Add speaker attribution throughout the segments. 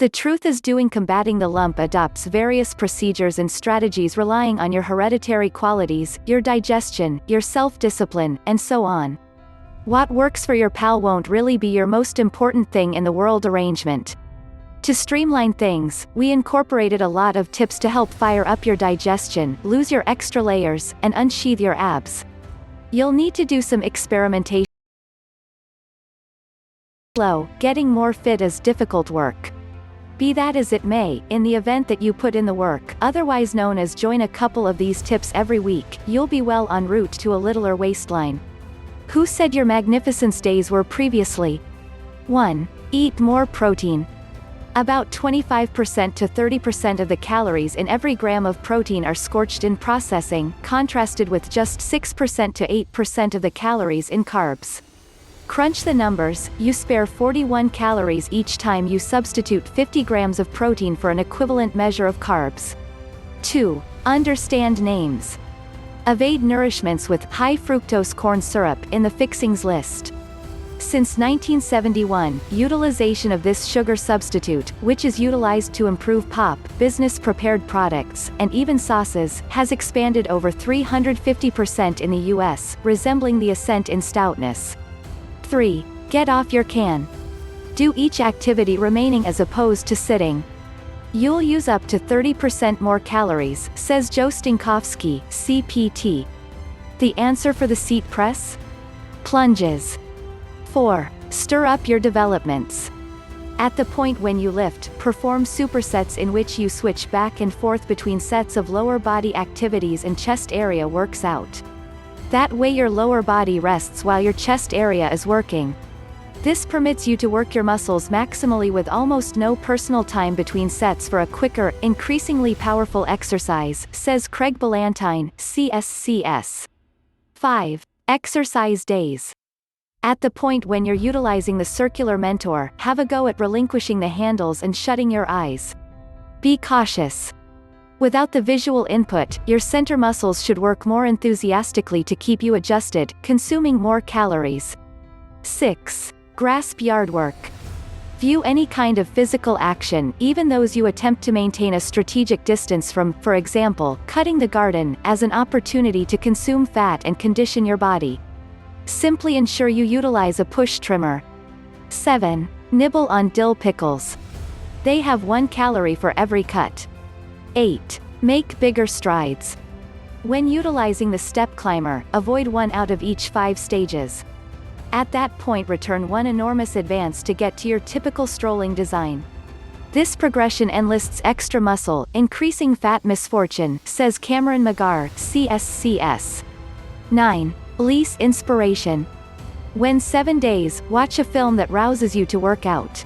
Speaker 1: The truth is combating the lump adopts various procedures and strategies relying on your hereditary qualities, your digestion, your self-discipline, and so on. What works for your pal won't really be your most important thing in the world arrangement. To streamline things, we incorporated a lot of tips to help fire up your digestion, lose your extra layers, and unsheath your abs. You'll need to do some experimentation. Getting more fit is difficult work. Be that as it may, in the event that you put in the work, otherwise known as join a couple of these tips every week, you'll be well en route to a littler waistline. Who said your magnificence days were previously? 1. Eat more protein. About 25% to 30% of the calories in every gram of protein are scorched in processing, contrasted with just 6% to 8% of the calories in carbs. Crunch the numbers, you spare 41 calories each time you substitute 50 grams of protein for an equivalent measure of carbs. 2. Understand names. Evade nourishments with high fructose corn syrup in the fixings list. Since 1971, utilization of this sugar substitute, which is utilized to improve pop, business-prepared products, and even sauces, has expanded over 350% in the US, resembling the ascent in stoutness. 3. Get off your can. Do each activity remaining as opposed to sitting. You'll use up to 30% more calories, says Joe Stinkowski, CPT. The answer for the seat press? Plunges. 4. Stir up your developments. At the point when you lift, perform supersets in which you switch back and forth between sets of lower body activities and chest area works out. That way your lower body rests while your chest area is working. This permits you to work your muscles maximally with almost no personal time between sets for a quicker, increasingly powerful exercise, says Craig Ballantyne, CSCS. 5. Exercise days. At the point when you're utilizing the circular mentor, have a go at relinquishing the handles and shutting your eyes. Be cautious. Without the visual input, your center muscles should work more enthusiastically to keep you adjusted, consuming more calories. 6. Grasp yard work. View any kind of physical action, even those you attempt to maintain a strategic distance from, for example, cutting the garden, as an opportunity to consume fat and condition your body. Simply ensure you utilize a push trimmer. 7. Nibble on dill pickles. They have 1 calorie for every cut. 8. Make bigger strides. When utilizing the step climber, avoid 1 out of each 5 stages. At that point return 1 enormous advance to get to your typical strolling design. This progression enlists extra muscle, increasing fat misfortune, says Cameron McGarr, CSCS. 9. Lise inspiration. When 7 days, watch a film that rouses you to work out.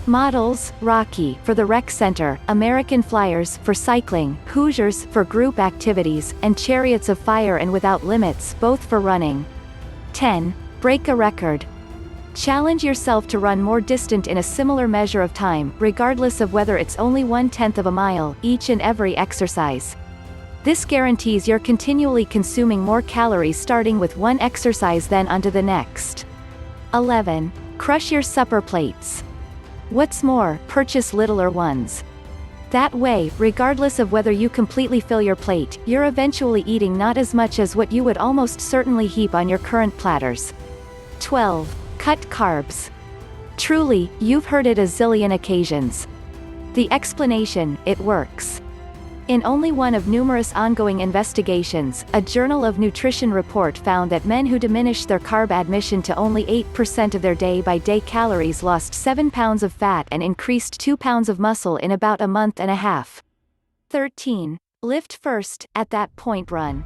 Speaker 1: Models, Rocky, for the Rec Center, American Flyers, for cycling, Hoosiers, for group activities, and Chariots of Fire and Without Limits, both for running. 10. Break a record. Challenge yourself to run more distant in a similar measure of time, regardless of whether it's only 1/10 of a mile, each and every exercise. This guarantees you're continually consuming more calories starting with one exercise then onto the next. 11. Crush your supper plates. What's more, purchase littler ones. That way, regardless of whether you completely fill your plate, you're eventually eating not as much as what you would almost certainly heap on your current platters. 12. Cut carbs. Truly, you've heard it a zillion occasions. The explanation: it works. In only one of numerous ongoing investigations, a Journal of Nutrition report found that men who diminished their carb admission to only 8% of their day-by-day calories lost 7 pounds of fat and increased 2 pounds of muscle in about a month and a half. 13. Lift first, at that point run.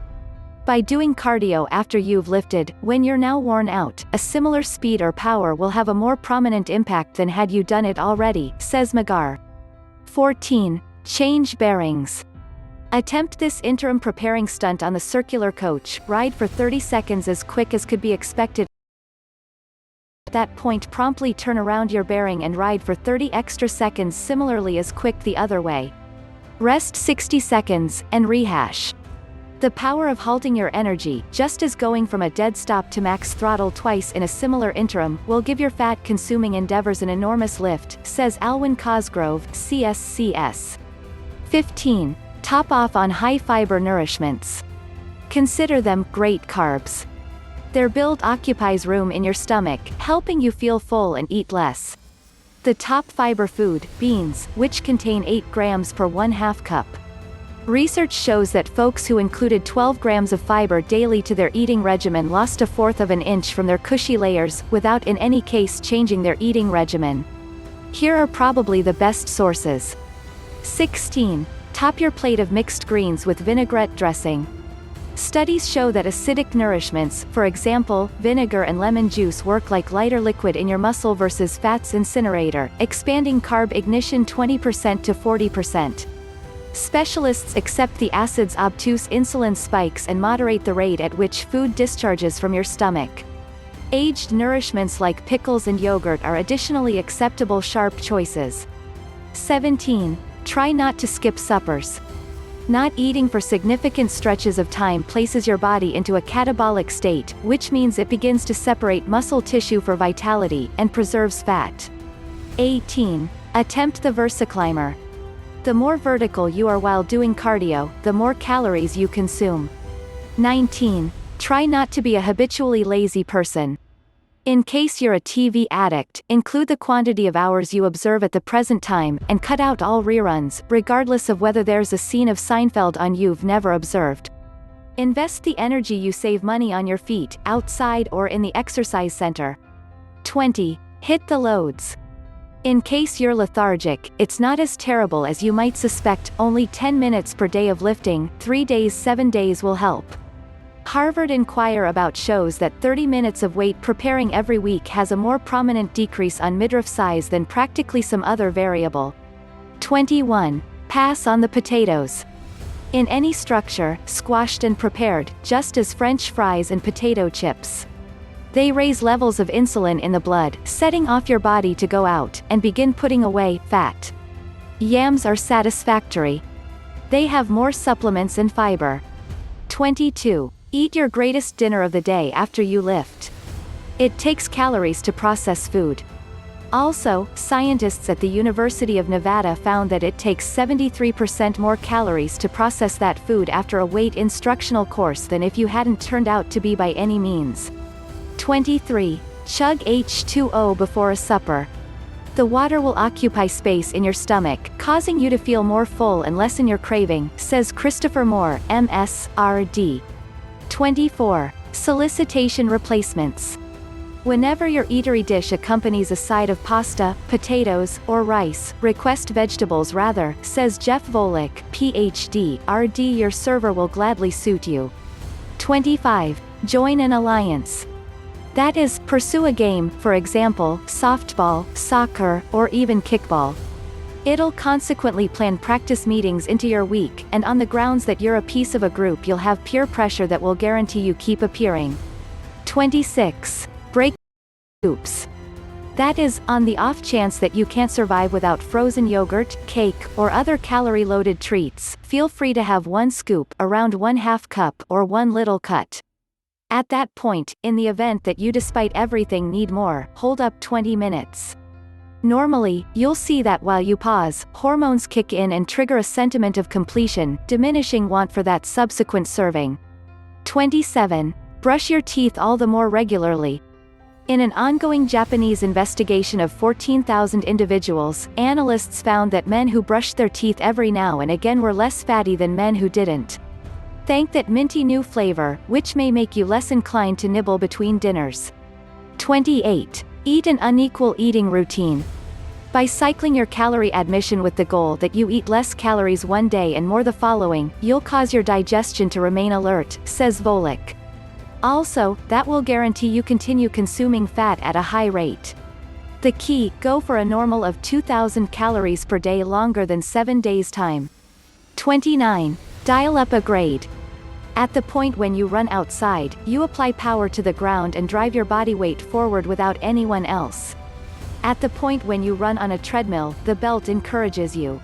Speaker 1: By doing cardio after you've lifted, when you're now worn out, a similar speed or power will have a more prominent impact than had you done it already, says McGarr. 14. Change bearings. Attempt this interim preparing stunt on the circular coach, ride for 30 seconds as quick as could be expected. At that point promptly turn around your bearing and ride for 30 extra seconds similarly as quick the other way. Rest 60 seconds, and rehash. The power of halting your energy, just as going from a dead stop to max throttle twice in a similar interim, will give your fat-consuming endeavors an enormous lift, says Alwyn Cosgrove, CSCS. 15. Top off on high-fiber nourishments. Consider them great carbs. Their build occupies room in your stomach, helping you feel full and eat less. The top fiber food, beans, which contain 8 grams per 1/2 cup. Research shows that folks who included 12 grams of fiber daily to their eating regimen lost 1/4 of an inch from their cushy layers, without in any case changing their eating regimen. Here are probably the best sources. 16. Top your plate of mixed greens with vinaigrette dressing. Studies show that acidic nourishments, for example, vinegar and lemon juice, work like lighter liquid in your muscle versus fat's incinerator, expanding carb ignition 20% to 40%. Specialists accept the acid's obtuse insulin spikes and moderate the rate at which food discharges from your stomach. Aged nourishments like pickles and yogurt are additionally acceptable sharp choices. 17. Try not to skip suppers. Not eating for significant stretches of time places your body into a catabolic state, which means it begins to separate muscle tissue for vitality, and preserves fat. 18. Attempt the VersaClimber. The more vertical you are while doing cardio, the more calories you consume. 19. Try not to be a habitually lazy person. In case you're a TV addict, include the quantity of hours you observe at the present time, and cut out all reruns, regardless of whether there's a scene of Seinfeld on you've never observed. Invest the energy you save money on your feet, outside or in the exercise center. 20. Hit the loads. In case you're lethargic, it's not as terrible as you might suspect. Only 10 minutes per day of lifting, 3 days 7 days will help. Harvard Inquirer About shows that 30 minutes of weight preparing every week has a more prominent decrease on midriff size than practically some other variable. 21. Pass on the potatoes. In any structure, squashed and prepared, just as French fries and potato chips. They raise levels of insulin in the blood, setting off your body to go out and begin putting away fat. Yams are satisfactory. They have more supplements and fiber. 22. Eat your greatest dinner of the day after you lift. It takes calories to process food. Also, scientists at the University of Nevada found that it takes 73% more calories to process that food after a weight instructional course than if you hadn't turned out to be by any means. 23. Chug H2O before a supper. The water will occupy space in your stomach, causing you to feel more full and lessen your craving, says Christopher Moore, MSRD. 24. Solicitation replacements. Whenever your eatery dish accompanies a side of pasta, potatoes, or rice, request vegetables rather, says Jeff Volek, PhD, RD. Your server will gladly suit you. 25. Join an alliance. That is, pursue a game, for example, softball, soccer, or even kickball. It'll consequently plan practice meetings into your week, and on the grounds that you're a piece of a group you'll have peer pressure that will guarantee you keep appearing. 26. Break scoops. That is, on the off chance that you can't survive without frozen yogurt, cake, or other calorie-loaded treats, feel free to have 1 scoop, around 1/2 cup, or 1 little cut. At that point, in the event that you despite everything need more, hold up 20 minutes. Normally, you'll see that while you pause, hormones kick in and trigger a sentiment of completion, diminishing want for that subsequent serving. 27. Brush your teeth all the more regularly. In an ongoing Japanese investigation of 14,000 individuals, analysts found that men who brushed their teeth every now and again were less fatty than men who didn't. Thank that minty new flavor, which may make you less inclined to nibble between dinners. 28. Eat an unequal eating routine. By cycling your calorie admission with the goal that you eat less calories one day and more the following, you'll cause your digestion to remain alert, says Volek. Also, that will guarantee you continue consuming fat at a high rate. The key, go for a normal of 2,000 calories per day longer than 7 days' time. 29. Dial up a grade. At the point when you run outside, you apply power to the ground and drive your body weight forward without anyone else. At the point when you run on a treadmill, the belt encourages you.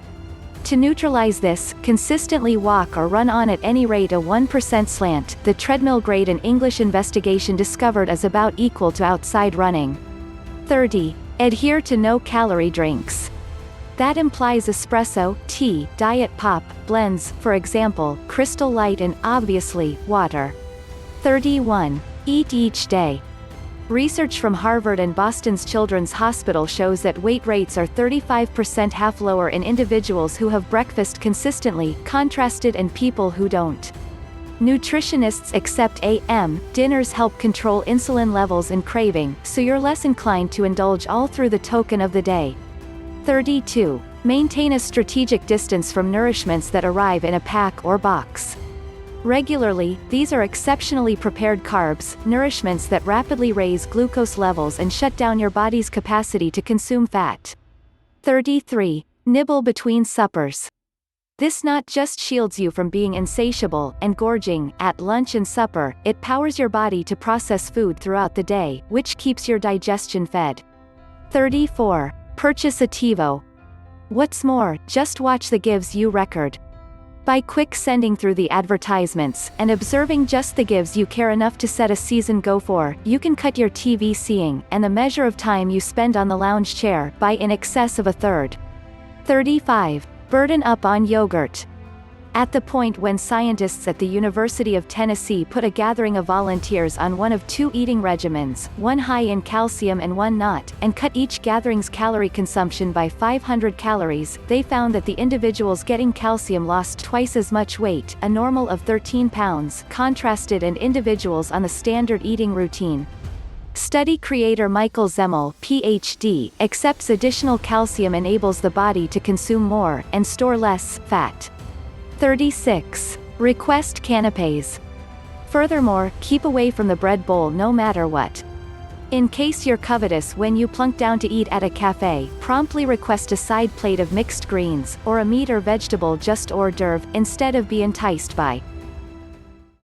Speaker 1: To neutralize this, consistently walk or run on at any rate a 1% slant. The treadmill grade an English investigation discovered is about equal to outside running. 30. Adhere to no-calorie drinks. That implies espresso, tea, diet pop, blends, for example, Crystal Light and, obviously, water. 31. Eat each day. Research from Harvard and Boston's Children's Hospital shows that weight rates are 35% half lower in individuals who have breakfast consistently, contrasted and people who don't. Nutritionists accept AM dinners help control insulin levels and craving, so you're less inclined to indulge all through the token of the day. 32. Maintain a strategic distance from nourishments that arrive in a pack or box. Regularly, these are exceptionally prepared carbs, nourishments that rapidly raise glucose levels and shut down your body's capacity to consume fat. 33. Nibble between suppers. This not just shields you from being insatiable and gorging at lunch and supper, it powers your body to process food throughout the day, which keeps your digestion fed. 34. Purchase a TiVo. What's more, just watch the Gives You record. By quick sending through the advertisements, and observing just the gives you care enough to set a season go for, you can cut your TV seeing, and the measure of time you spend on the lounge chair, by in excess of a third. 35. Burden up on yogurt. At the point when scientists at the University of Tennessee put a gathering of volunteers on one of two eating regimens, one high in calcium and one not, and cut each gathering's calorie consumption by 500 calories, they found that the individuals getting calcium lost twice as much weight, a normal of 13 pounds, contrasted and individuals on the standard eating routine. Study creator Michael Zemmel, Ph.D., accepts additional calcium enables the body to consume more, and store less, fat. 36. Request canapés. Furthermore, keep away from the bread bowl no matter what. In case you're covetous when you plunk down to eat at a cafe, promptly request a side plate of mixed greens, or a meat or vegetable just hors d'oeuvre, instead of be enticed by